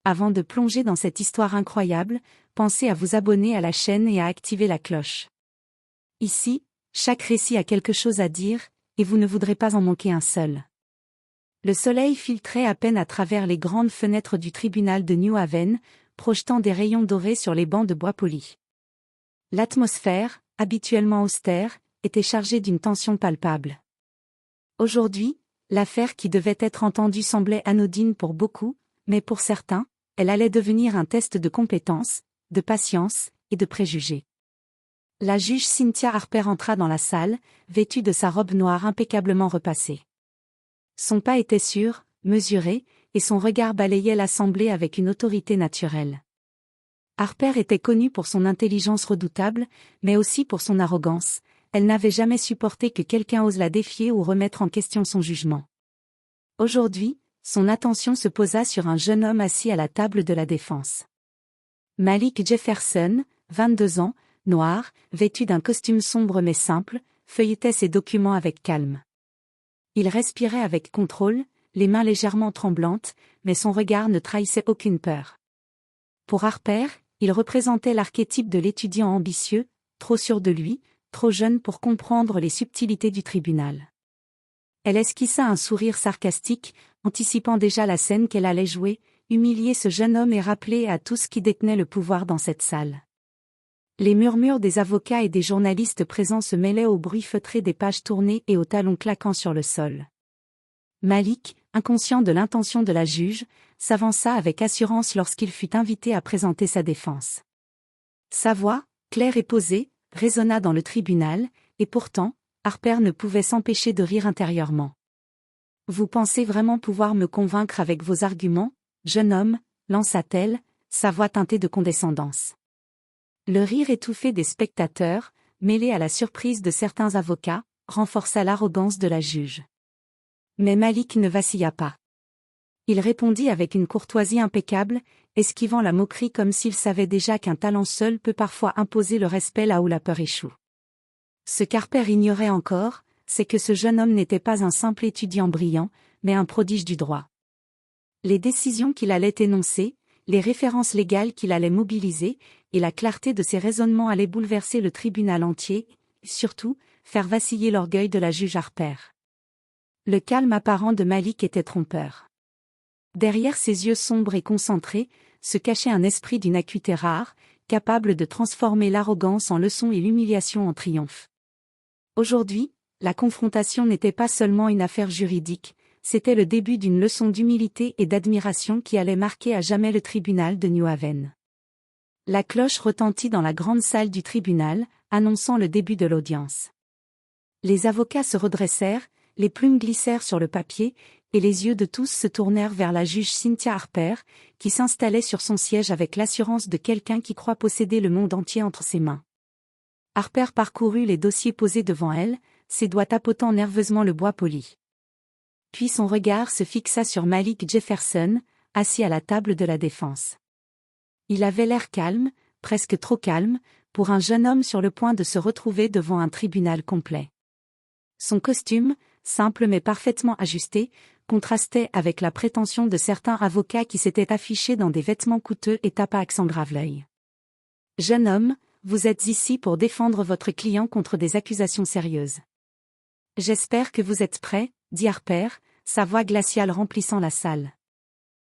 Avant de plonger dans cette histoire incroyable, pensez à vous abonner à la chaîne et à activer la cloche. Ici, chaque récit a quelque chose à dire, et vous ne voudrez pas en manquer un seul. Le soleil filtrait à peine à travers les grandes fenêtres du tribunal de New Haven, projetant des rayons dorés sur les bancs de bois poli. L'atmosphère, habituellement austère, était chargée d'une tension palpable. Aujourd'hui, l'affaire qui devait être entendue semblait anodine pour beaucoup, mais pour certains, elle allait devenir un test de compétence, de patience et de préjugés. La juge Cynthia Harper entra dans la salle, vêtue de sa robe noire impeccablement repassée. Son pas était sûr, mesuré, et son regard balayait l'assemblée avec une autorité naturelle. Harper était connue pour son intelligence redoutable, mais aussi pour son arrogance. Elle n'avait jamais supporté que quelqu'un ose la défier ou remettre en question son jugement. Aujourd'hui, son attention se posa sur un jeune homme assis à la table de la défense. Malik Jefferson, 22 ans, noir, vêtu d'un costume sombre mais simple, feuilletait ses documents avec calme. Il respirait avec contrôle, les mains légèrement tremblantes, mais son regard ne trahissait aucune peur. Pour Harper, il représentait l'archétype de l'étudiant ambitieux, trop sûr de lui, trop jeune pour comprendre les subtilités du tribunal. Elle esquissa un sourire sarcastique, anticipant déjà la scène qu'elle allait jouer, humilier ce jeune homme et rappeler à tous qui détenait le pouvoir dans cette salle. Les murmures des avocats et des journalistes présents se mêlaient au bruit feutré des pages tournées et aux talons claquant sur le sol. Malik, inconscient de l'intention de la juge, s'avança avec assurance lorsqu'il fut invité à présenter sa défense. Sa voix, claire et posée, résonna dans le tribunal, et pourtant, Harper ne pouvait s'empêcher de rire intérieurement. « Vous pensez vraiment pouvoir me convaincre avec vos arguments, jeune homme ?» lança-t-elle, sa voix teintée de condescendance. Le rire étouffé des spectateurs, mêlé à la surprise de certains avocats, renforça l'arrogance de la juge. Mais Malik ne vacilla pas. Il répondit avec une courtoisie impeccable, esquivant la moquerie comme s'il savait déjà qu'un talent seul peut parfois imposer le respect là où la peur échoue. Ce qu'Harper ignorait encore, c'est que ce jeune homme n'était pas un simple étudiant brillant, mais un prodige du droit. Les décisions qu'il allait énoncer, les références légales qu'il allait mobiliser, et la clarté de ses raisonnements allaient bouleverser le tribunal entier, et surtout, faire vaciller l'orgueil de la juge Harper. Le calme apparent de Malik était trompeur. Derrière ses yeux sombres et concentrés, se cachait un esprit d'une acuité rare, capable de transformer l'arrogance en leçon et l'humiliation en triomphe. Aujourd'hui, la confrontation n'était pas seulement une affaire juridique, c'était le début d'une leçon d'humilité et d'admiration qui allait marquer à jamais le tribunal de New Haven. La cloche retentit dans la grande salle du tribunal, annonçant le début de l'audience. Les avocats se redressèrent, les plumes glissèrent sur le papier, et les yeux de tous se tournèrent vers la juge Cynthia Harper, qui s'installait sur son siège avec l'assurance de quelqu'un qui croit posséder le monde entier entre ses mains. Harper parcourut les dossiers posés devant elle, ses doigts tapotant nerveusement le bois poli. Puis son regard se fixa sur Malik Jefferson, assis à la table de la défense. Il avait l'air calme, presque trop calme, pour un jeune homme sur le point de se retrouver devant un tribunal complet. Son costume, simple mais parfaitement ajusté, contrastait avec la prétention de certains avocats qui s'étaient affichés dans des vêtements coûteux et tapax en grave l'œil. « Jeune homme, vous êtes ici pour défendre votre client contre des accusations sérieuses. J'espère que vous êtes prêt, » dit Harper, sa voix glaciale remplissant la salle.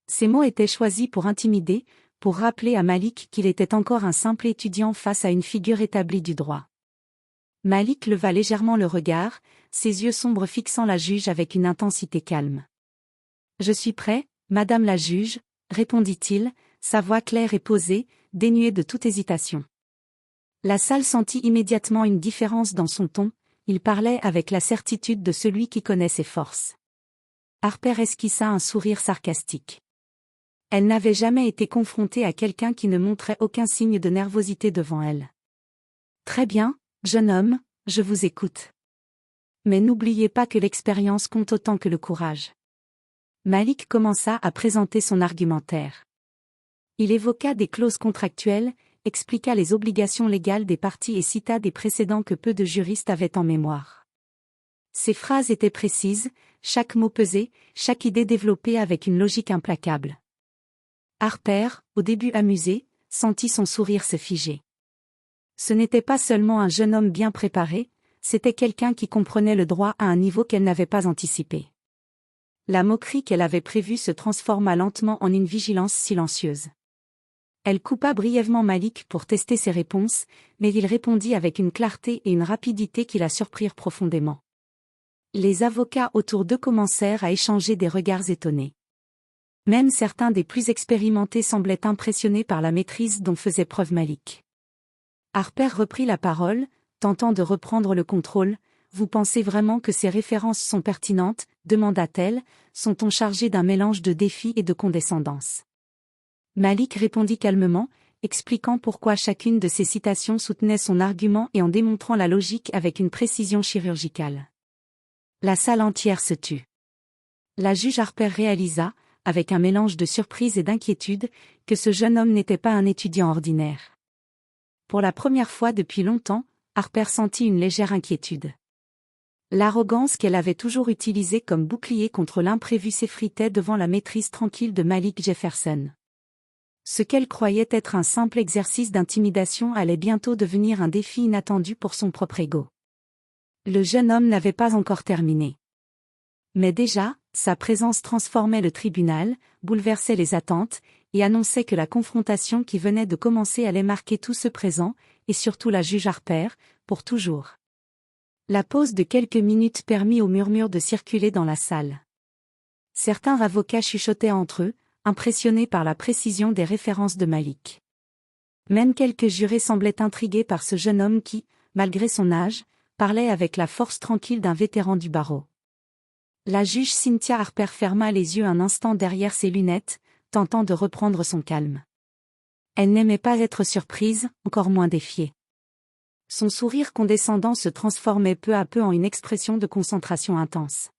Ces mots étaient choisis pour intimider, pour rappeler à Malik qu'il était encore un simple étudiant face à une figure établie du droit. Malik leva légèrement le regard, ses yeux sombres fixant la juge avec une intensité calme. « Je suis prêt, madame la juge, » répondit-il, sa voix claire et posée, dénuée de toute hésitation. La salle sentit immédiatement une différence dans son ton, il parlait avec la certitude de celui qui connaît ses forces. Harper esquissa un sourire sarcastique. Elle n'avait jamais été confrontée à quelqu'un qui ne montrait aucun signe de nervosité devant elle. « Très bien, jeune homme, je vous écoute. Mais n'oubliez pas que l'expérience compte autant que le courage. » Malik commença à présenter son argumentaire. Il évoqua des clauses contractuelles, expliqua les obligations légales des parties et cita des précédents que peu de juristes avaient en mémoire. Ses phrases étaient précises, chaque mot pesé, chaque idée développée avec une logique implacable. Harper, au début amusé, sentit son sourire se figer. Ce n'était pas seulement un jeune homme bien préparé, c'était quelqu'un qui comprenait le droit à un niveau qu'elle n'avait pas anticipé. La moquerie qu'elle avait prévue se transforma lentement en une vigilance silencieuse. Elle coupa brièvement Malik pour tester ses réponses, mais il répondit avec une clarté et une rapidité qui la surprirent profondément. Les avocats autour d'eux commencèrent à échanger des regards étonnés. Même certains des plus expérimentés semblaient impressionnés par la maîtrise dont faisait preuve Malik. Harper reprit la parole, tentant de reprendre le contrôle. « Vous pensez vraiment que ces références sont pertinentes ?» demanda-t-elle, son ton chargé d'un mélange de défi et de condescendance. Malik répondit calmement, expliquant pourquoi chacune de ces citations soutenait son argument et en démontrant la logique avec une précision chirurgicale. La salle entière se tut. La juge Harper réalisa, avec un mélange de surprise et d'inquiétude, que ce jeune homme n'était pas un étudiant ordinaire. Pour la première fois depuis longtemps, Harper sentit une légère inquiétude. L'arrogance qu'elle avait toujours utilisée comme bouclier contre l'imprévu s'effritait devant la maîtrise tranquille de Malik Jefferson. Ce qu'elle croyait être un simple exercice d'intimidation allait bientôt devenir un défi inattendu pour son propre ego. Le jeune homme n'avait pas encore terminé. Mais déjà, sa présence transformait le tribunal, bouleversait les attentes, et annonçait que la confrontation qui venait de commencer allait marquer tous ceux présents, et surtout la juge Harper, pour toujours. La pause de quelques minutes permit aux murmures de circuler dans la salle. Certains avocats chuchotaient entre eux, impressionnés par la précision des références de Malik. Même quelques jurés semblaient intrigués par ce jeune homme qui, malgré son âge, parlait avec la force tranquille d'un vétéran du barreau. La juge Cynthia Harper ferma les yeux un instant derrière ses lunettes, tentant de reprendre son calme. Elle n'aimait pas être surprise, encore moins défiée. Son sourire condescendant se transformait peu à peu en une expression de concentration intense.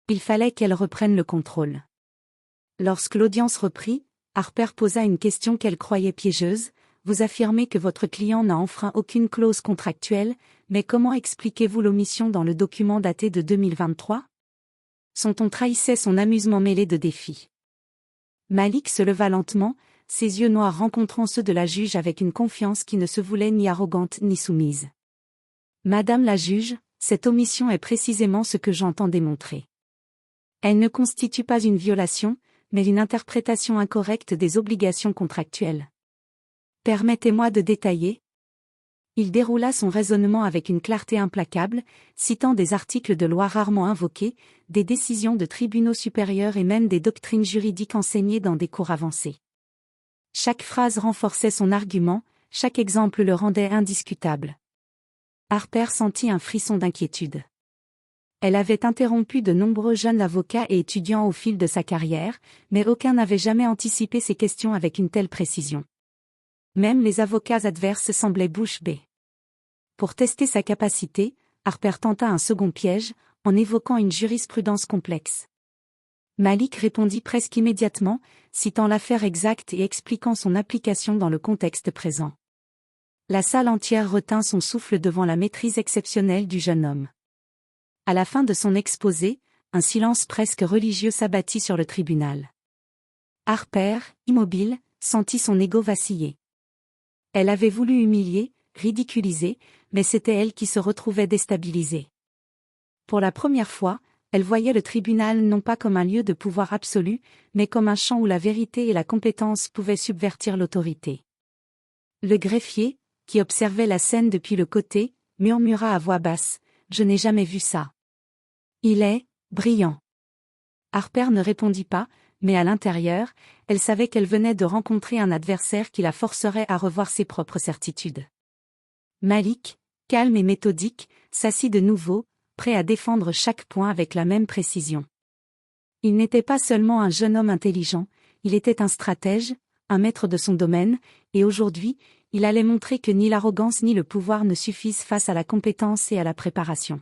Il fallait qu'elle reprenne le contrôle. Lorsque l'audience reprit, Harper posa une question qu'elle croyait piégeuse. Vous affirmez que votre client n'a enfreint aucune clause contractuelle, mais comment expliquez-vous l'omission dans le document daté de 2023 ? Son ton trahissait son amusement mêlé de défi. Malik se leva lentement, ses yeux noirs rencontrant ceux de la juge avec une confiance qui ne se voulait ni arrogante ni soumise. Madame la juge, cette omission est précisément ce que j'entends démontrer. Elle ne constitue pas une violation, mais une interprétation incorrecte des obligations contractuelles. Permettez-moi de détailler. Il déroula son raisonnement avec une clarté implacable, citant des articles de loi rarement invoqués, des décisions de tribunaux supérieurs et même des doctrines juridiques enseignées dans des cours avancés. Chaque phrase renforçait son argument, chaque exemple le rendait indiscutable. Harper sentit un frisson d'inquiétude. Elle avait interrompu de nombreux jeunes avocats et étudiants au fil de sa carrière, mais aucun n'avait jamais anticipé ces questions avec une telle précision. Même les avocats adverses semblaient bouche bée. Pour tester sa capacité, Harper tenta un second piège, en évoquant une jurisprudence complexe. Malik répondit presque immédiatement, citant l'affaire exacte et expliquant son application dans le contexte présent. La salle entière retint son souffle devant la maîtrise exceptionnelle du jeune homme. À la fin de son exposé, un silence presque religieux s'abattit sur le tribunal. Harper, immobile, sentit son ego vaciller. Elle avait voulu humilier, ridiculiser, mais c'était elle qui se retrouvait déstabilisée. Pour la première fois, elle voyait le tribunal non pas comme un lieu de pouvoir absolu, mais comme un champ où la vérité et la compétence pouvaient subvertir l'autorité. Le greffier, qui observait la scène depuis le côté, murmura à voix basse, « Je n'ai jamais vu ça. Il est brillant. » Harper ne répondit pas, mais à l'intérieur, elle savait qu'elle venait de rencontrer un adversaire qui la forcerait à revoir ses propres certitudes. Malik, calme et méthodique, s'assit de nouveau, prêt à défendre chaque point avec la même précision. Il n'était pas seulement un jeune homme intelligent, il était un stratège, un maître de son domaine, et aujourd'hui, il allait montrer que ni l'arrogance ni le pouvoir ne suffisent face à la compétence et à la préparation.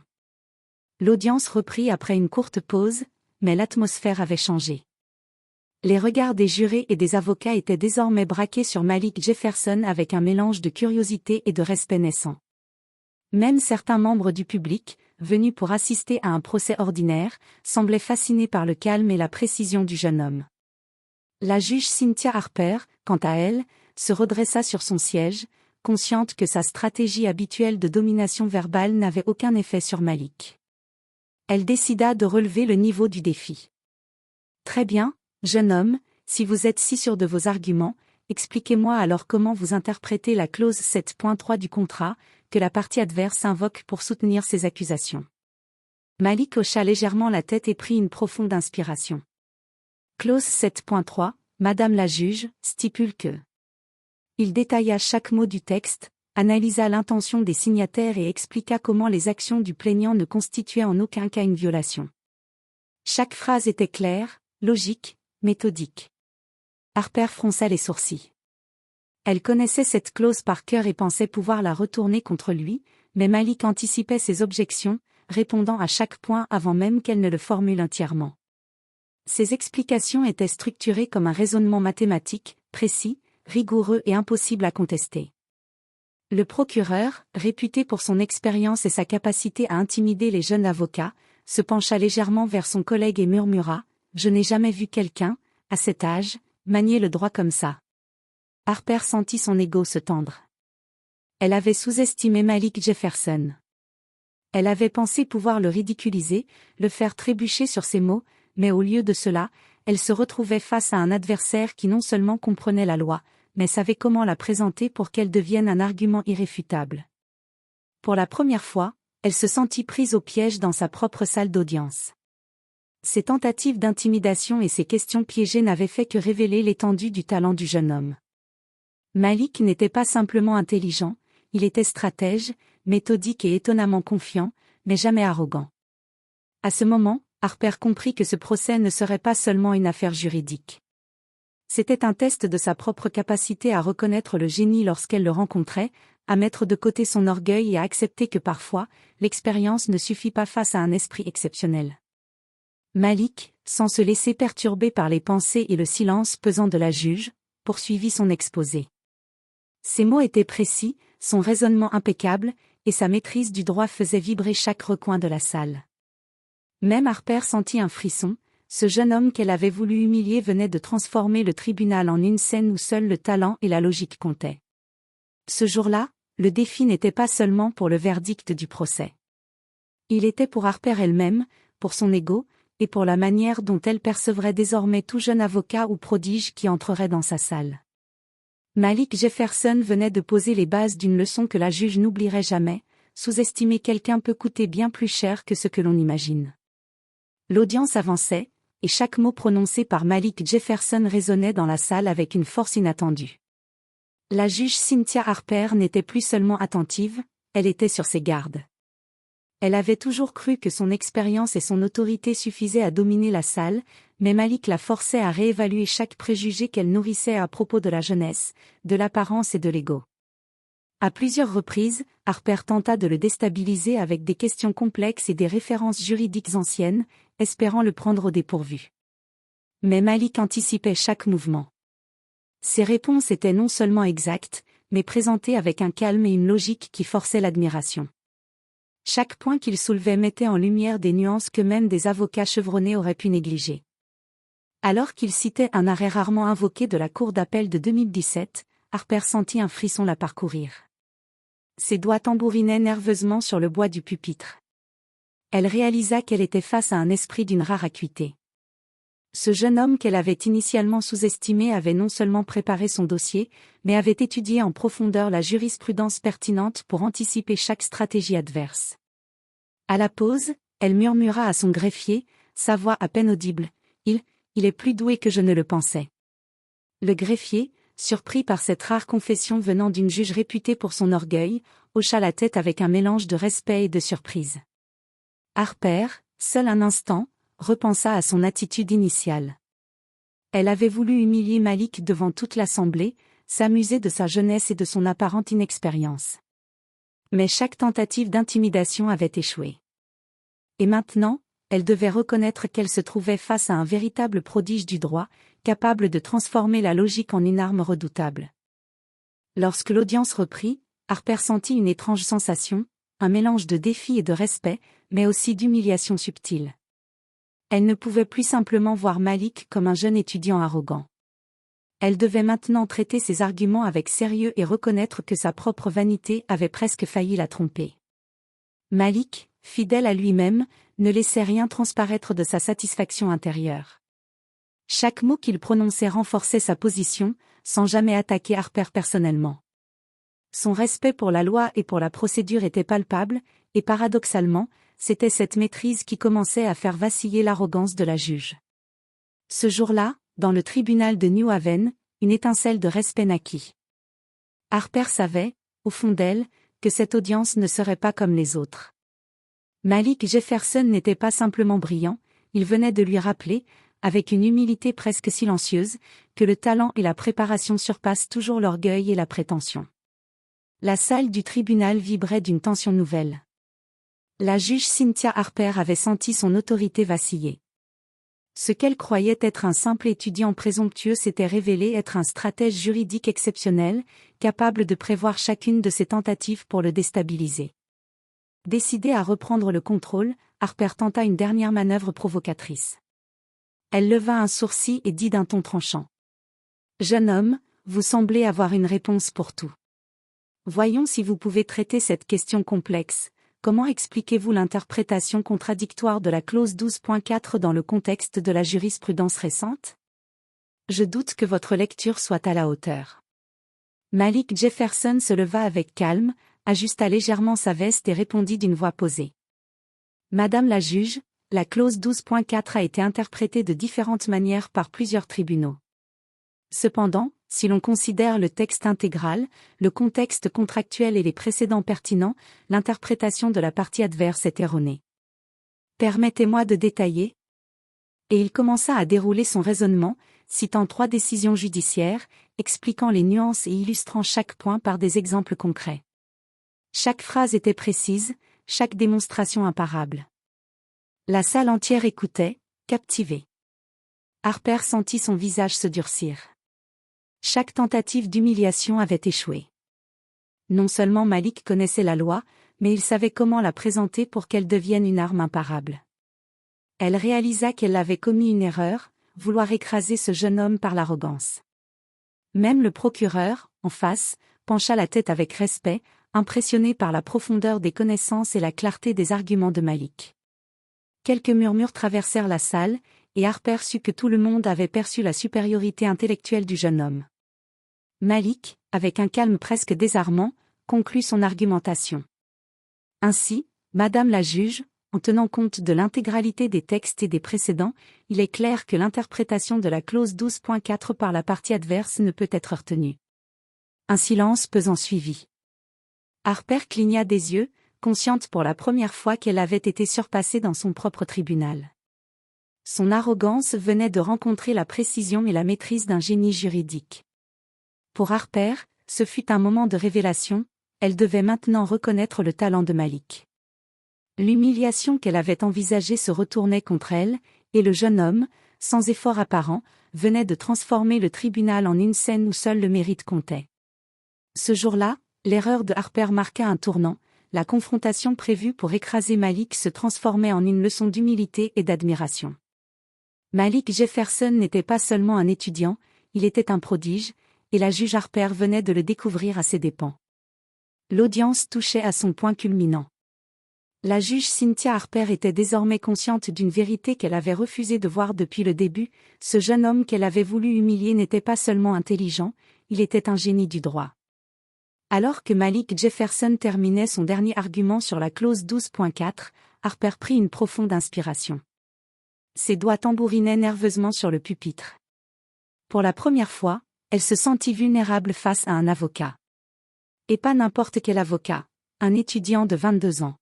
L'audience reprit après une courte pause, mais l'atmosphère avait changé. Les regards des jurés et des avocats étaient désormais braqués sur Malik Jefferson avec un mélange de curiosité et de respect naissant. Même certains membres du public, venus pour assister à un procès ordinaire, semblaient fascinés par le calme et la précision du jeune homme. La juge Cynthia Harper, quant à elle, se redressa sur son siège, consciente que sa stratégie habituelle de domination verbale n'avait aucun effet sur Malik. Elle décida de relever le niveau du défi. Très bien, jeune homme, si vous êtes si sûr de vos arguments, expliquez-moi alors comment vous interprétez la clause 7.3 du contrat, que la partie adverse invoque pour soutenir ses accusations. Malik hocha légèrement la tête et prit une profonde inspiration. Clause 7.3, Madame la juge, stipule que. Il détailla chaque mot du texte, analysa l'intention des signataires et expliqua comment les actions du plaignant ne constituaient en aucun cas une violation. Chaque phrase était claire, logique, méthodique. Harper fronça les sourcils. Elle connaissait cette clause par cœur et pensait pouvoir la retourner contre lui, mais Malik anticipait ses objections, répondant à chaque point avant même qu'elle ne le formule entièrement. Ses explications étaient structurées comme un raisonnement mathématique, précis, rigoureux et impossible à contester. Le procureur, réputé pour son expérience et sa capacité à intimider les jeunes avocats, se pencha légèrement vers son collègue et murmura « Je n'ai jamais vu quelqu'un, à cet âge, manier le droit comme ça. » Harper sentit son ego se tendre. Elle avait sous-estimé Malik Jefferson. Elle avait pensé pouvoir le ridiculiser, le faire trébucher sur ses mots, mais au lieu de cela, elle se retrouvait face à un adversaire qui non seulement comprenait la loi, mais savait comment la présenter pour qu'elle devienne un argument irréfutable. Pour la première fois, elle se sentit prise au piège dans sa propre salle d'audience. Ses tentatives d'intimidation et ses questions piégées n'avaient fait que révéler l'étendue du talent du jeune homme. Malik n'était pas simplement intelligent, il était stratège, méthodique et étonnamment confiant, mais jamais arrogant. À ce moment, Harper comprit que ce procès ne serait pas seulement une affaire juridique. C'était un test de sa propre capacité à reconnaître le génie lorsqu'elle le rencontrait, à mettre de côté son orgueil et à accepter que parfois, l'expérience ne suffit pas face à un esprit exceptionnel. Malik, sans se laisser perturber par les pensées et le silence pesant de la juge, poursuivit son exposé. Ses mots étaient précis, son raisonnement impeccable, et sa maîtrise du droit faisait vibrer chaque recoin de la salle. Même Harper sentit un frisson, ce jeune homme qu'elle avait voulu humilier venait de transformer le tribunal en une scène où seul le talent et la logique comptaient. Ce jour-là, le défi n'était pas seulement pour le verdict du procès. Il était pour Harper elle-même, pour son ego, et pour la manière dont elle percevrait désormais tout jeune avocat ou prodige qui entrerait dans sa salle. Malik Jefferson venait de poser les bases d'une leçon que la juge n'oublierait jamais, sous-estimer quelqu'un peut coûter bien plus cher que ce que l'on imagine. L'audience avançait, et chaque mot prononcé par Malik Jefferson résonnait dans la salle avec une force inattendue. La juge Cynthia Harper n'était plus seulement attentive, elle était sur ses gardes. Elle avait toujours cru que son expérience et son autorité suffisaient à dominer la salle, mais Malik la forçait à réévaluer chaque préjugé qu'elle nourrissait à propos de la jeunesse, de l'apparence et de l'ego. À plusieurs reprises, Harper tenta de le déstabiliser avec des questions complexes et des références juridiques anciennes, espérant le prendre au dépourvu. Mais Malik anticipait chaque mouvement. Ses réponses étaient non seulement exactes, mais présentées avec un calme et une logique qui forçaient l'admiration. Chaque point qu'il soulevait mettait en lumière des nuances que même des avocats chevronnés auraient pu négliger. Alors qu'il citait un arrêt rarement invoqué de la Cour d'appel de 2017, Harper sentit un frisson la parcourir. Ses doigts tambourinaient nerveusement sur le bois du pupitre. Elle réalisa qu'elle était face à un esprit d'une rare acuité. Ce jeune homme qu'elle avait initialement sous-estimé avait non seulement préparé son dossier, mais avait étudié en profondeur la jurisprudence pertinente pour anticiper chaque stratégie adverse. À la pause, elle murmura à son greffier, sa voix à peine audible, « Il est plus doué que je ne le pensais. » Le greffier, surpris par cette rare confession venant d'une juge réputée pour son orgueil, hocha la tête avec un mélange de respect et de surprise. Harper, seul un instant, repensa à son attitude initiale. Elle avait voulu humilier Malik devant toute l'assemblée, s'amuser de sa jeunesse et de son apparente inexpérience. Mais chaque tentative d'intimidation avait échoué. Et maintenant, elle devait reconnaître qu'elle se trouvait face à un véritable prodige du droit, capable de transformer la logique en une arme redoutable. Lorsque l'audience reprit, Harper sentit une étrange sensation, un mélange de défi et de respect, mais aussi d'humiliation subtile. Elle ne pouvait plus simplement voir Malik comme un jeune étudiant arrogant. Elle devait maintenant traiter ses arguments avec sérieux et reconnaître que sa propre vanité avait presque failli la tromper. Malik, fidèle à lui-même, ne laissait rien transparaître de sa satisfaction intérieure. Chaque mot qu'il prononçait renforçait sa position, sans jamais attaquer Harper personnellement. Son respect pour la loi et pour la procédure était palpable, et paradoxalement, c'était cette maîtrise qui commençait à faire vaciller l'arrogance de la juge. Ce jour-là, dans le tribunal de New Haven, une étincelle de respect naquit. Harper savait, au fond d'elle, que cette audience ne serait pas comme les autres. Malik Jefferson n'était pas simplement brillant, il venait de lui rappeler, avec une humilité presque silencieuse, que le talent et la préparation surpassent toujours l'orgueil et la prétention. La salle du tribunal vibrait d'une tension nouvelle. La juge Cynthia Harper avait senti son autorité vaciller. Ce qu'elle croyait être un simple étudiant présomptueux s'était révélé être un stratège juridique exceptionnel, capable de prévoir chacune de ses tentatives pour le déstabiliser. Décidée à reprendre le contrôle, Harper tenta une dernière manœuvre provocatrice. Elle leva un sourcil et dit d'un ton tranchant. « Jeune homme, vous semblez avoir une réponse pour tout. Voyons si vous pouvez traiter cette question complexe. Comment expliquez-vous l'interprétation contradictoire de la clause 12.4 dans le contexte de la jurisprudence récente? Je doute que votre lecture soit à la hauteur. » Malik Jefferson se leva avec calme, ajusta légèrement sa veste et répondit d'une voix posée. « Madame la juge, la clause 12.4 a été interprétée de différentes manières par plusieurs tribunaux. Cependant, si l'on considère le texte intégral, le contexte contractuel et les précédents pertinents, l'interprétation de la partie adverse est erronée. Permettez-moi de détailler. » Et il commença à dérouler son raisonnement, citant 3 décisions judiciaires, expliquant les nuances et illustrant chaque point par des exemples concrets. Chaque phrase était précise, chaque démonstration imparable. La salle entière écoutait, captivée. Harper sentit son visage se durcir. Chaque tentative d'humiliation avait échoué. Non seulement Malik connaissait la loi, mais il savait comment la présenter pour qu'elle devienne une arme imparable. Elle réalisa qu'elle avait commis une erreur, vouloir écraser ce jeune homme par l'arrogance. Même le procureur, en face, pencha la tête avec respect, impressionné par la profondeur des connaissances et la clarté des arguments de Malik. Quelques murmures traversèrent la salle, et Harper sut que tout le monde avait perçu la supériorité intellectuelle du jeune homme. Malik, avec un calme presque désarmant, conclut son argumentation. Ainsi, Madame la juge, en tenant compte de l'intégralité des textes et des précédents, il est clair que l'interprétation de la clause 12.4 par la partie adverse ne peut être retenue. Un silence pesant suivit. Harper cligna des yeux, consciente pour la première fois qu'elle avait été surpassée dans son propre tribunal. Son arrogance venait de rencontrer la précision et la maîtrise d'un génie juridique. Pour Harper, ce fut un moment de révélation, elle devait maintenant reconnaître le talent de Malik. L'humiliation qu'elle avait envisagée se retournait contre elle, et le jeune homme, sans effort apparent, venait de transformer le tribunal en une scène où seul le mérite comptait. Ce jour-là, l'erreur de Harper marqua un tournant, la confrontation prévue pour écraser Malik se transformait en une leçon d'humilité et d'admiration. Malik Jefferson n'était pas seulement un étudiant, il était un prodige, et la juge Harper venait de le découvrir à ses dépens. L'audience touchait à son point culminant. La juge Cynthia Harper était désormais consciente d'une vérité qu'elle avait refusé de voir depuis le début, ce jeune homme qu'elle avait voulu humilier n'était pas seulement intelligent, il était un génie du droit. Alors que Malik Jefferson terminait son dernier argument sur la clause 12.4, Harper prit une profonde inspiration. Ses doigts tambourinaient nerveusement sur le pupitre. Pour la première fois, elle se sentit vulnérable face à un avocat. Et pas n'importe quel avocat, un étudiant de 22 ans.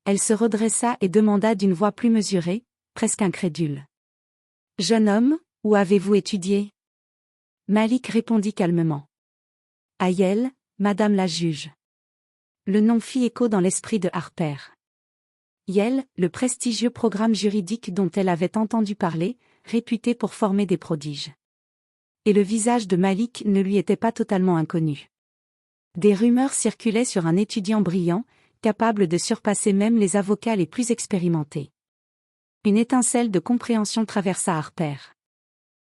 Elle se redressa et demanda d'une voix plus mesurée, presque incrédule. « Jeune homme, où avez-vous étudié ?» Malik répondit calmement. « À Yale, Madame la juge. » Le nom fit écho dans l'esprit de Harper. Yale, le prestigieux programme juridique dont elle avait entendu parler, réputé pour former des prodiges. Et le visage de Malik ne lui était pas totalement inconnu. Des rumeurs circulaient sur un étudiant brillant, capable de surpasser même les avocats les plus expérimentés. Une étincelle de compréhension traversa Harper.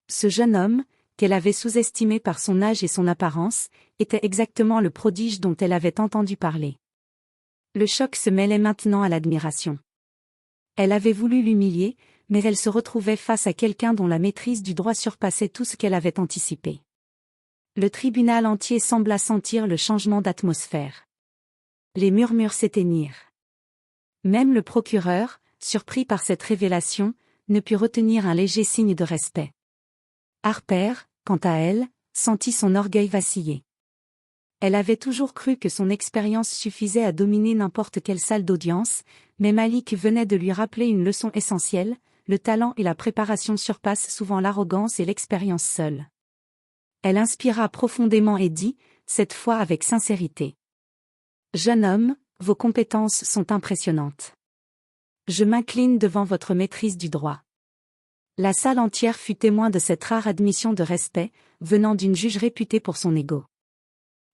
Ce jeune homme, qu'elle avait sous-estimé par son âge et son apparence, était exactement le prodige dont elle avait entendu parler. Le choc se mêlait maintenant à l'admiration. Elle avait voulu l'humilier, mais elle se retrouvait face à quelqu'un dont la maîtrise du droit surpassait tout ce qu'elle avait anticipé. Le tribunal entier sembla sentir le changement d'atmosphère. Les murmures s'éteignirent. Même le procureur, surpris par cette révélation, ne put retenir un léger signe de respect. Harper, quant à elle, sentit son orgueil vaciller. Elle avait toujours cru que son expérience suffisait à dominer n'importe quelle salle d'audience, mais Malik venait de lui rappeler une leçon essentielle: le talent et la préparation surpassent souvent l'arrogance et l'expérience seule. Elle inspira profondément et dit, cette fois avec sincérité: « Jeune homme, vos compétences sont impressionnantes. Je m'incline devant votre maîtrise du droit. » La salle entière fut témoin de cette rare admission de respect, venant d'une juge réputée pour son ego.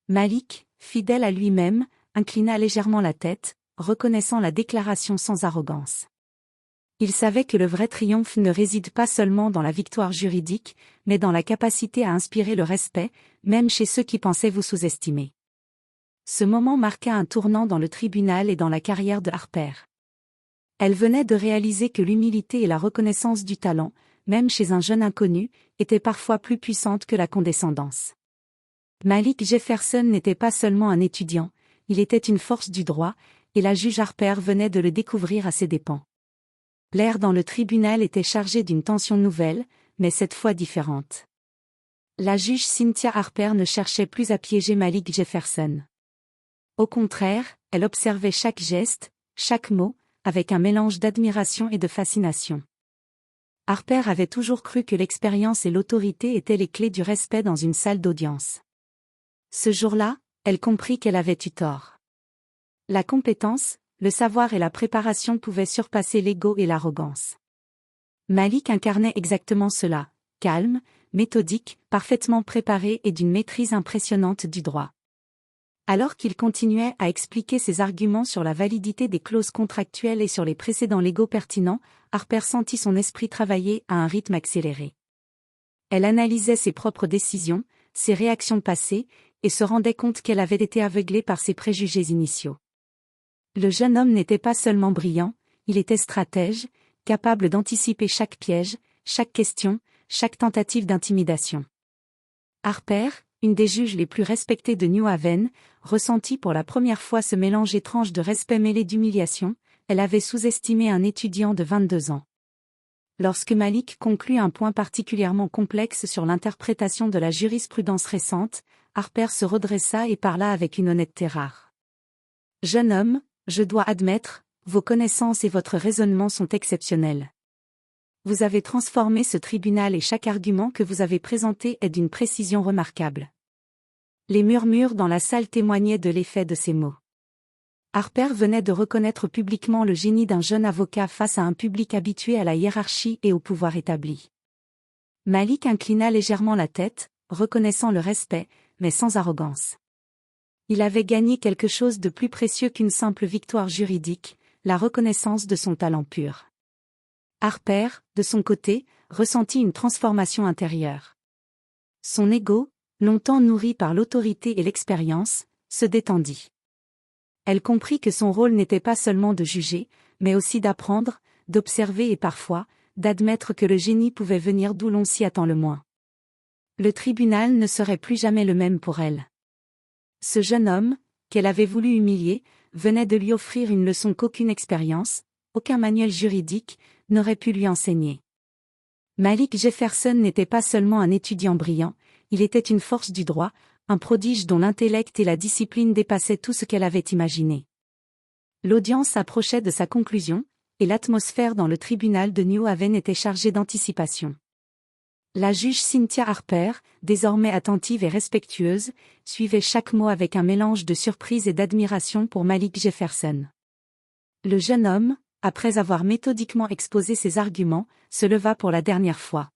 Malik, fidèle à lui-même, inclina légèrement la tête, reconnaissant la déclaration sans arrogance. Il savait que le vrai triomphe ne réside pas seulement dans la victoire juridique, mais dans la capacité à inspirer le respect, même chez ceux qui pensaient vous sous-estimer. Ce moment marqua un tournant dans le tribunal et dans la carrière de Harper. Elle venait de réaliser que l'humilité et la reconnaissance du talent, même chez un jeune inconnu, étaient parfois plus puissantes que la condescendance. Malik Jefferson n'était pas seulement un étudiant, il était une force du droit, et la juge Harper venait de le découvrir à ses dépens. L'air dans le tribunal était chargé d'une tension nouvelle, mais cette fois différente. La juge Cynthia Harper ne cherchait plus à piéger Malik Jefferson. Au contraire, elle observait chaque geste, chaque mot, avec un mélange d'admiration et de fascination. Harper avait toujours cru que l'expérience et l'autorité étaient les clés du respect dans une salle d'audience. Ce jour-là, elle comprit qu'elle avait eu tort. La compétence, le savoir et la préparation pouvaient surpasser l'ego et l'arrogance. Malik incarnait exactement cela, calme, méthodique, parfaitement préparé et d'une maîtrise impressionnante du droit. Alors qu'il continuait à expliquer ses arguments sur la validité des clauses contractuelles et sur les précédents légaux pertinents, Harper sentit son esprit travailler à un rythme accéléré. Elle analysait ses propres décisions, ses réactions passées, et se rendait compte qu'elle avait été aveuglée par ses préjugés initiaux. Le jeune homme n'était pas seulement brillant, il était stratège, capable d'anticiper chaque piège, chaque question, chaque tentative d'intimidation. Harper, une des juges les plus respectées de New Haven, ressentit pour la première fois ce mélange étrange de respect mêlé d'humiliation. Elle avait sous-estimé un étudiant de 22 ans. Lorsque Malik conclut un point particulièrement complexe sur l'interprétation de la jurisprudence récente, Harper se redressa et parla avec une honnêteté rare. « Jeune homme, je dois admettre, vos connaissances et votre raisonnement sont exceptionnels. Vous avez transformé ce tribunal et chaque argument que vous avez présenté est d'une précision remarquable. » Les murmures dans la salle témoignaient de l'effet de ces mots. Harper venait de reconnaître publiquement le génie d'un jeune avocat face à un public habitué à la hiérarchie et au pouvoir établi. Malik inclina légèrement la tête, reconnaissant le respect, mais sans arrogance. Il avait gagné quelque chose de plus précieux qu'une simple victoire juridique, la reconnaissance de son talent pur. Harper, de son côté, ressentit une transformation intérieure. Son ego, longtemps nourri par l'autorité et l'expérience, se détendit. Elle comprit que son rôle n'était pas seulement de juger, mais aussi d'apprendre, d'observer et parfois, d'admettre que le génie pouvait venir d'où l'on s'y attend le moins. Le tribunal ne serait plus jamais le même pour elle. Ce jeune homme, qu'elle avait voulu humilier, venait de lui offrir une leçon qu'aucune expérience, aucun manuel juridique, n'aurait pu lui enseigner. Malik Jefferson n'était pas seulement un étudiant brillant, il était une force du droit, un prodige dont l'intellect et la discipline dépassaient tout ce qu'elle avait imaginé. L'audience approchait de sa conclusion, et l'atmosphère dans le tribunal de New Haven était chargée d'anticipation. La juge Cynthia Harper, désormais attentive et respectueuse, suivait chaque mot avec un mélange de surprise et d'admiration pour Malik Jefferson. Le jeune homme, après avoir méthodiquement exposé ses arguments, se leva pour la dernière fois.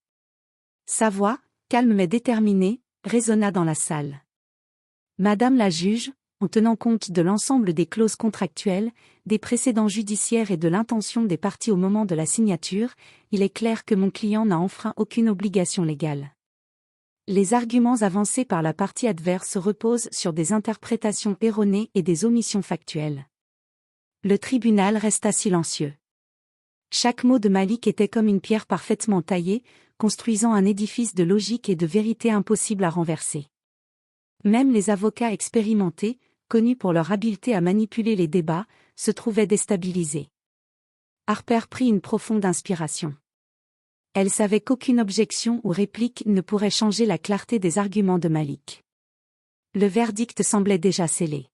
Sa voix, calme mais déterminée, résonna dans la salle. « Madame la juge, en tenant compte de l'ensemble des clauses contractuelles, des précédents judiciaires et de l'intention des parties au moment de la signature, il est clair que mon client n'a enfreint aucune obligation légale. Les arguments avancés par la partie adverse reposent sur des interprétations erronées et des omissions factuelles. Le tribunal resta silencieux. Chaque mot de Malik était comme une pierre parfaitement taillée, construisant un édifice de logique et de vérité impossible à renverser. Même les avocats expérimentés, connus pour leur habileté à manipuler les débats, se trouvaient déstabilisés. Harper prit une profonde inspiration. Elle savait qu'aucune objection ou réplique ne pourrait changer la clarté des arguments de Malik. Le verdict semblait déjà scellé.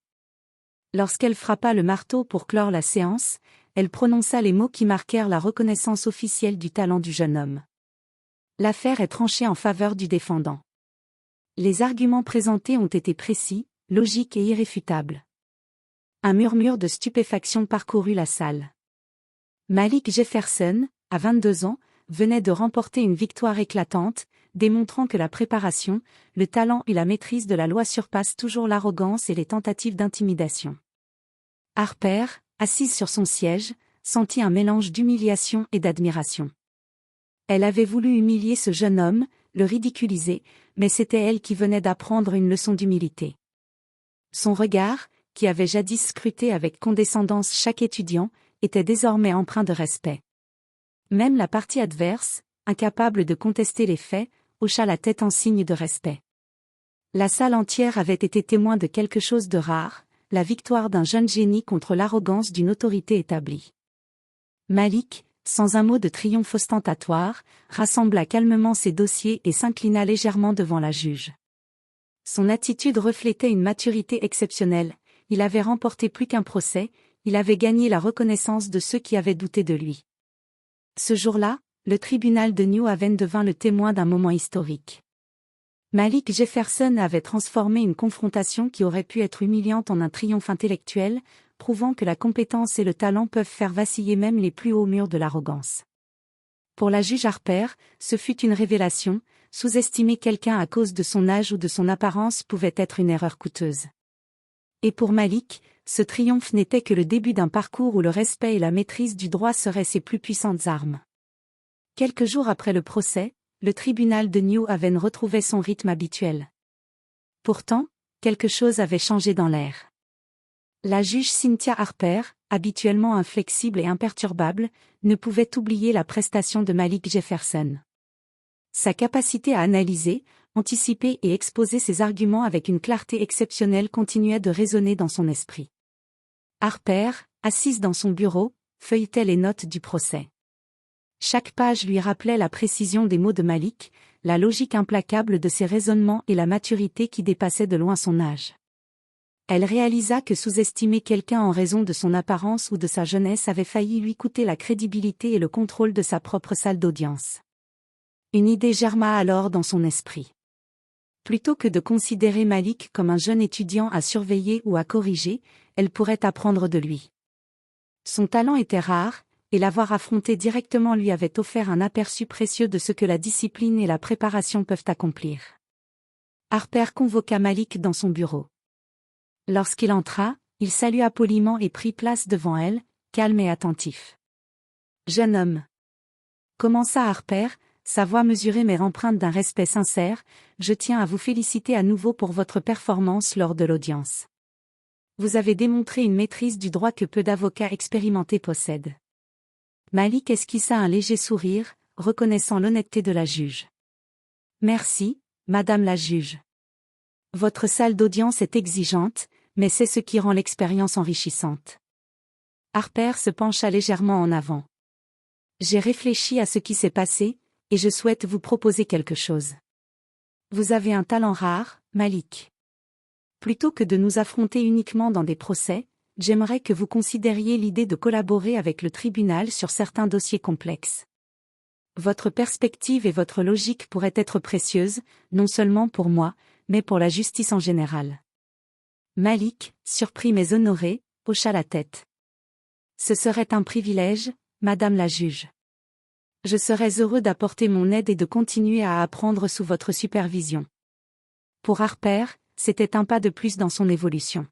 Lorsqu'elle frappa le marteau pour clore la séance, elle prononça les mots qui marquèrent la reconnaissance officielle du talent du jeune homme. L'affaire est tranchée en faveur du défendant. Les arguments présentés ont été précis, logiques et irréfutables. Un murmure de stupéfaction parcourut la salle. Malik Jefferson, à 22 ans, venait de remporter une victoire éclatante, démontrant que la préparation, le talent et la maîtrise de la loi surpassent toujours l'arrogance et les tentatives d'intimidation. Harper, assise sur son siège, sentit un mélange d'humiliation et d'admiration. Elle avait voulu humilier ce jeune homme, le ridiculiser, mais c'était elle qui venait d'apprendre une leçon d'humilité. Son regard, qui avait jadis scruté avec condescendance chaque étudiant, était désormais empreint de respect. Même la partie adverse, incapable de contester les faits, hocha la tête en signe de respect. La salle entière avait été témoin de quelque chose de rare, la victoire d'un jeune génie contre l'arrogance d'une autorité établie. Malik, sans un mot de triomphe ostentatoire, rassembla calmement ses dossiers et s'inclina légèrement devant la juge. Son attitude reflétait une maturité exceptionnelle, il avait remporté plus qu'un procès, il avait gagné la reconnaissance de ceux qui avaient douté de lui. Ce jour-là, le tribunal de New Haven devint le témoin d'un moment historique. Malik Jefferson avait transformé une confrontation qui aurait pu être humiliante en un triomphe intellectuel, prouvant que la compétence et le talent peuvent faire vaciller même les plus hauts murs de l'arrogance. Pour la juge Harper, ce fut une révélation, sous-estimer quelqu'un à cause de son âge ou de son apparence pouvait être une erreur coûteuse. Et pour Malik, ce triomphe n'était que le début d'un parcours où le respect et la maîtrise du droit seraient ses plus puissantes armes. Quelques jours après le procès, le tribunal de New Haven retrouvait son rythme habituel. Pourtant, quelque chose avait changé dans l'air. La juge Cynthia Harper, habituellement inflexible et imperturbable, ne pouvait oublier la prestation de Malik Jefferson. Sa capacité à analyser, anticiper et exposer ses arguments avec une clarté exceptionnelle continuait de résonner dans son esprit. Harper, assise dans son bureau, feuilletait les notes du procès. Chaque page lui rappelait la précision des mots de Malik, la logique implacable de ses raisonnements et la maturité qui dépassait de loin son âge. Elle réalisa que sous-estimer quelqu'un en raison de son apparence ou de sa jeunesse avait failli lui coûter la crédibilité et le contrôle de sa propre salle d'audience. Une idée germa alors dans son esprit. Plutôt que de considérer Malik comme un jeune étudiant à surveiller ou à corriger, elle pourrait apprendre de lui. Son talent était rare, et l'avoir affronté directement lui avait offert un aperçu précieux de ce que la discipline et la préparation peuvent accomplir. Harper convoqua Malik dans son bureau. Lorsqu'il entra, il salua poliment et prit place devant elle, calme et attentif. « Jeune homme » commença Harper, sa voix mesurée mais empreinte d'un respect sincère, « je tiens à vous féliciter à nouveau pour votre performance lors de l'audience. Vous avez démontré une maîtrise du droit que peu d'avocats expérimentés possèdent. » Malik esquissa un léger sourire, reconnaissant l'honnêteté de la juge. « Merci, madame la juge. Votre salle d'audience est exigeante, mais c'est ce qui rend l'expérience enrichissante. » Harper se pencha légèrement en avant. « J'ai réfléchi à ce qui s'est passé, et je souhaite vous proposer quelque chose. Vous avez un talent rare, Malik. Plutôt que de nous affronter uniquement dans des procès, j'aimerais que vous considériez l'idée de collaborer avec le tribunal sur certains dossiers complexes. Votre perspective et votre logique pourraient être précieuses, non seulement pour moi, mais pour la justice en général. » Malik, surpris mais honoré, hocha la tête. « Ce serait un privilège, madame la juge. Je serais heureux d'apporter mon aide et de continuer à apprendre sous votre supervision. » Pour Harper, c'était un pas de plus dans son évolution.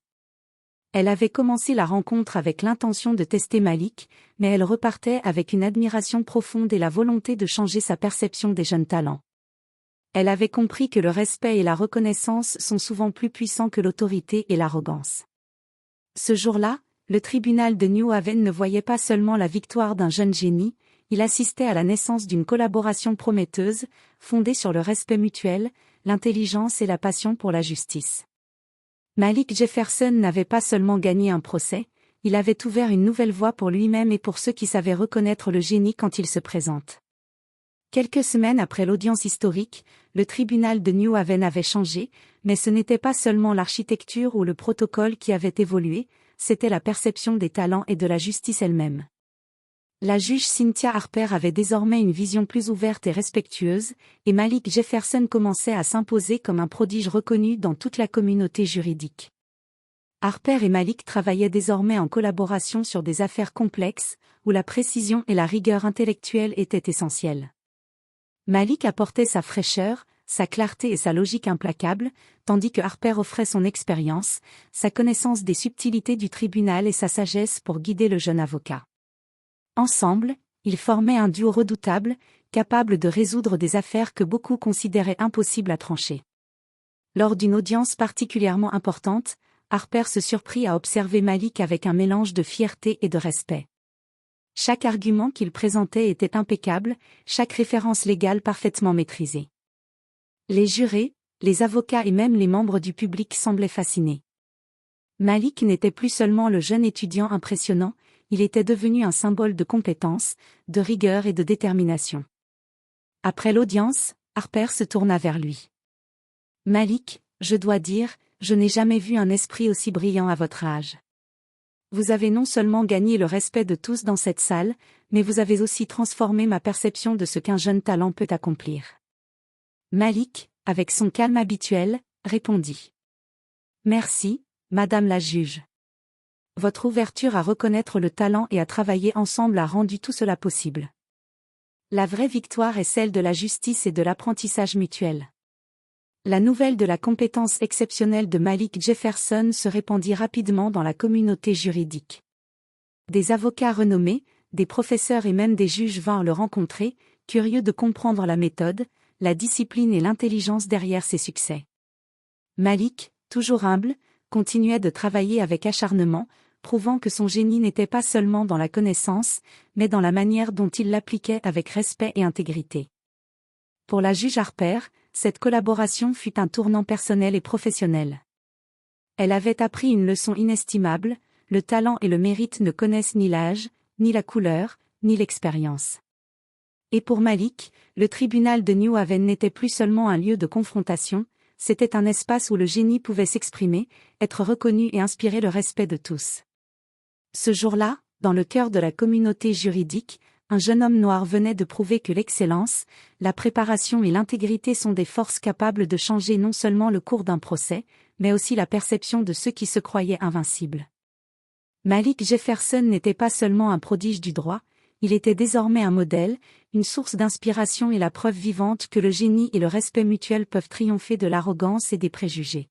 Elle avait commencé la rencontre avec l'intention de tester Malik, mais elle repartait avec une admiration profonde et la volonté de changer sa perception des jeunes talents. Elle avait compris que le respect et la reconnaissance sont souvent plus puissants que l'autorité et l'arrogance. Ce jour-là, le tribunal de New Haven ne voyait pas seulement la victoire d'un jeune génie, il assistait à la naissance d'une collaboration prometteuse, fondée sur le respect mutuel, l'intelligence et la passion pour la justice. Malik Jefferson n'avait pas seulement gagné un procès, il avait ouvert une nouvelle voie pour lui-même et pour ceux qui savaient reconnaître le génie quand il se présente. Quelques semaines après l'audience historique, le tribunal de New Haven avait changé, mais ce n'était pas seulement l'architecture ou le protocole qui avait évolué, c'était la perception des talents et de la justice elle-même. La juge Cynthia Harper avait désormais une vision plus ouverte et respectueuse, et Malik Jefferson commençait à s'imposer comme un prodige reconnu dans toute la communauté juridique. Harper et Malik travaillaient désormais en collaboration sur des affaires complexes, où la précision et la rigueur intellectuelle étaient essentielles. Malik apportait sa fraîcheur, sa clarté et sa logique implacable, tandis que Harper offrait son expérience, sa connaissance des subtilités du tribunal et sa sagesse pour guider le jeune avocat. Ensemble, ils formaient un duo redoutable, capable de résoudre des affaires que beaucoup considéraient impossibles à trancher. Lors d'une audience particulièrement importante, Harper se surprit à observer Malik avec un mélange de fierté et de respect. Chaque argument qu'il présentait était impeccable, chaque référence légale parfaitement maîtrisée. Les jurés, les avocats et même les membres du public semblaient fascinés. Malik n'était plus seulement le jeune étudiant impressionnant, il était devenu un symbole de compétence, de rigueur et de détermination. Après l'audience, Harper se tourna vers lui. « Malik, je dois dire, je n'ai jamais vu un esprit aussi brillant à votre âge. Vous avez non seulement gagné le respect de tous dans cette salle, mais vous avez aussi transformé ma perception de ce qu'un jeune talent peut accomplir. » Malik, avec son calme habituel, répondit. « Merci, Madame la juge. Votre ouverture à reconnaître le talent et à travailler ensemble a rendu tout cela possible. La vraie victoire est celle de la justice et de l'apprentissage mutuel. » La nouvelle de la compétence exceptionnelle de Malik Jefferson se répandit rapidement dans la communauté juridique. Des avocats renommés, des professeurs et même des juges vinrent le rencontrer, curieux de comprendre la méthode, la discipline et l'intelligence derrière ses succès. Malik, toujours humble, continuait de travailler avec acharnement, prouvant que son génie n'était pas seulement dans la connaissance, mais dans la manière dont il l'appliquait avec respect et intégrité. Pour la juge Harper, cette collaboration fut un tournant personnel et professionnel. Elle avait appris une leçon inestimable, le talent et le mérite ne connaissent ni l'âge, ni la couleur, ni l'expérience. Et pour Malik, le tribunal de New Haven n'était plus seulement un lieu de confrontation, c'était un espace où le génie pouvait s'exprimer, être reconnu et inspirer le respect de tous. Ce jour-là, dans le cœur de la communauté juridique, un jeune homme noir venait de prouver que l'excellence, la préparation et l'intégrité sont des forces capables de changer non seulement le cours d'un procès, mais aussi la perception de ceux qui se croyaient invincibles. Malik Jefferson n'était pas seulement un prodige du droit, il était désormais un modèle, une source d'inspiration et la preuve vivante que le génie et le respect mutuel peuvent triompher de l'arrogance et des préjugés.